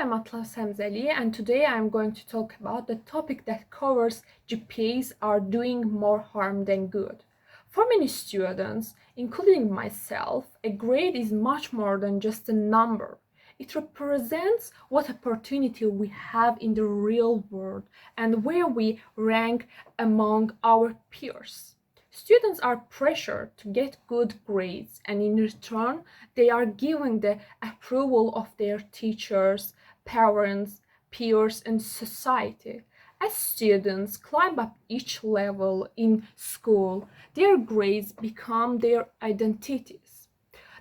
I'm Atlas Hamzali, and today I'm going to talk about the topic that covers GPAs are doing more harm than good. For many students, including myself, a grade is much more than just a number. It represents what opportunity we have in the real world and where we rank among our peers. Students are pressured to get good grades, and in return, they are given the approval of their teachers, parents, peers, and society. As students climb up each level in school, their grades become their identities.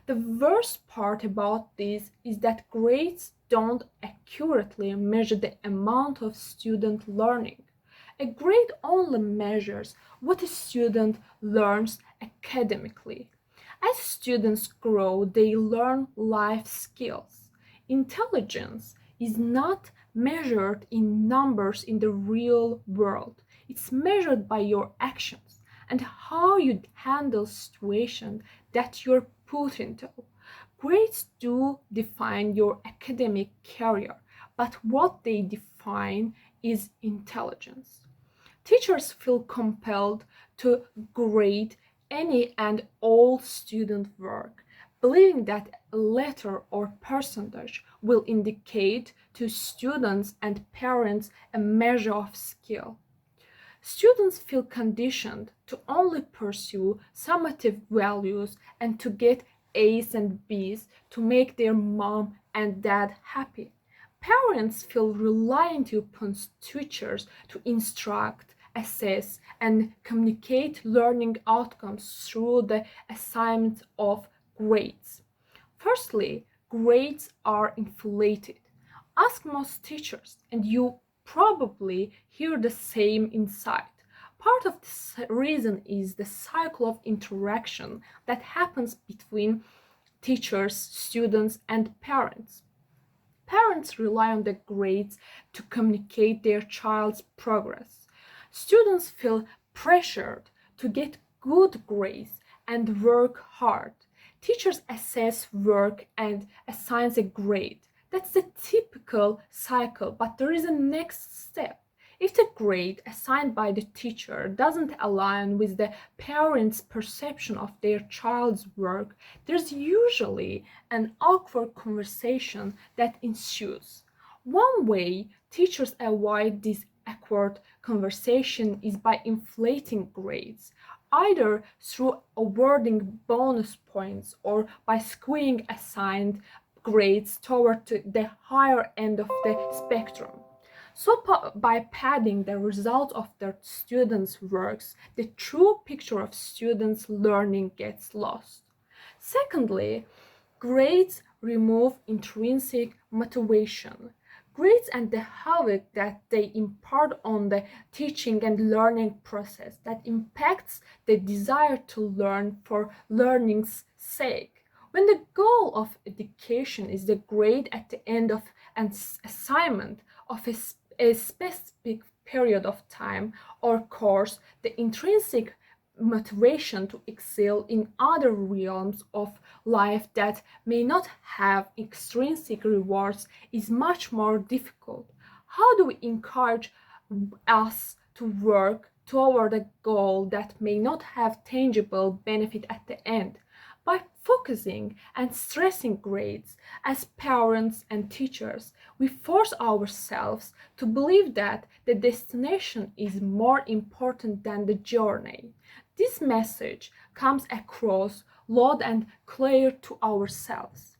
The worst part about this is that grades don't accurately measure the amount of student learning. A grade only measures what a student learns academically. As students grow, they learn life skills. Intelligence is not measured in numbers in the real world. It's measured by your actions and how you handle situations that you're put into. Grades do define your academic career, but what they define is intelligence. Teachers feel compelled to grade any and all student work, believing that a letter or percentage will indicate to students and parents a measure of skill. Students feel conditioned to only pursue summative values and to get A's and B's to make their mom and dad happy. Parents feel reliant upon teachers to instruct, assess, and communicate learning outcomes through the assignment of grades. Firstly, grades are inflated. Ask most teachers, and you probably hear the same insight. Part of the reason is the cycle of interaction that happens between teachers, students, and parents. Parents rely on the grades to communicate their child's progress. Students feel pressured to get good grades and work hard. Teachers assess work and assign a grade. That's the typical cycle, but there is a next step. If the grade assigned by the teacher doesn't align with the parent's perception of their child's work, there's usually an awkward conversation that ensues. One way teachers avoid this awkward conversation is by inflating grades, either through awarding bonus points or by skewing assigned grades toward the higher end of the spectrum. So, by padding the result of their students' works, the true picture of students' learning gets lost. Secondly, grades remove intrinsic motivation. Grades and the havoc that they impart on the teaching and learning process that impacts the desire to learn for learning's sake. When the goal of education is the grade at the end of an assignment of a specific period of time or course, the intrinsic motivation to excel in other realms of life that may not have extrinsic rewards is much more difficult. How do we encourage us to work toward a goal that may not have tangible benefit at the end? By focusing and stressing grades, as parents and teachers, we force ourselves to believe that the destination is more important than the journey. This message comes across loud and clear to ourselves.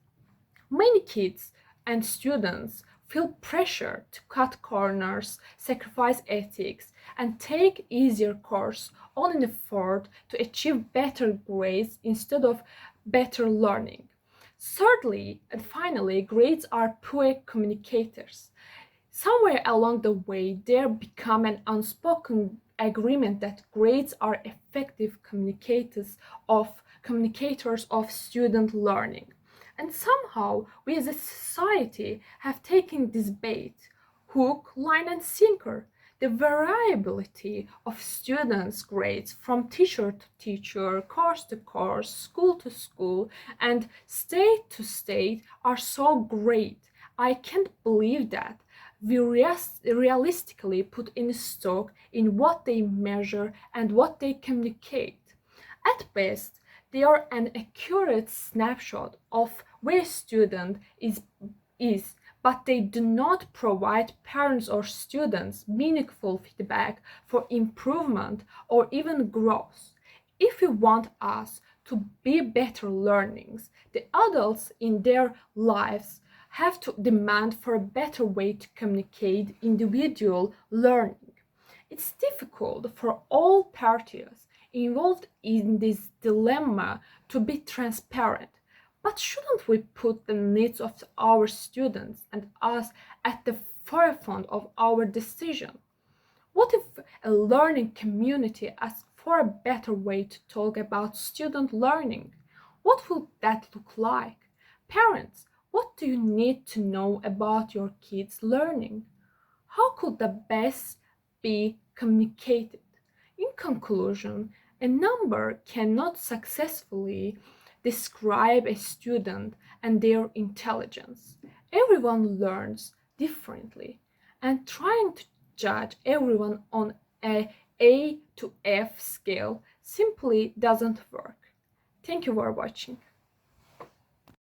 Many kids and students feel pressure to cut corners, sacrifice ethics, and take easier courses all in effort to achieve better grades instead of better learning. Thirdly and finally, grades are poor communicators. Somewhere along the way, there become an unspoken agreement that grades are effective communicators of student learning. And somehow, we as a society have taken this bait, hook, line, and sinker. The variability of students' grades from teacher to teacher, course to course, school to school, and state to state are so great. I can't believe that we realistically put in stock in what they measure and what they communicate. At best, they are an accurate snapshot of where a student is, but they do not provide parents or students meaningful feedback for improvement or even growth. If we want us to be better learnings, the adults in their lives have to demand for a better way to communicate individual learning. It's difficult for all parties involved in this dilemma to be transparent. But shouldn't we put the needs of our students and us at the forefront of our decision? What if a learning community asks for a better way to talk about student learning? What would that look like? Parents, what do you need to know about your kids' learning? How could the best be communicated? In conclusion, a number cannot successfully describe a student and their intelligence. Everyone learns differently, and trying to judge everyone on a to F scale simply doesn't work. Thank you for watching.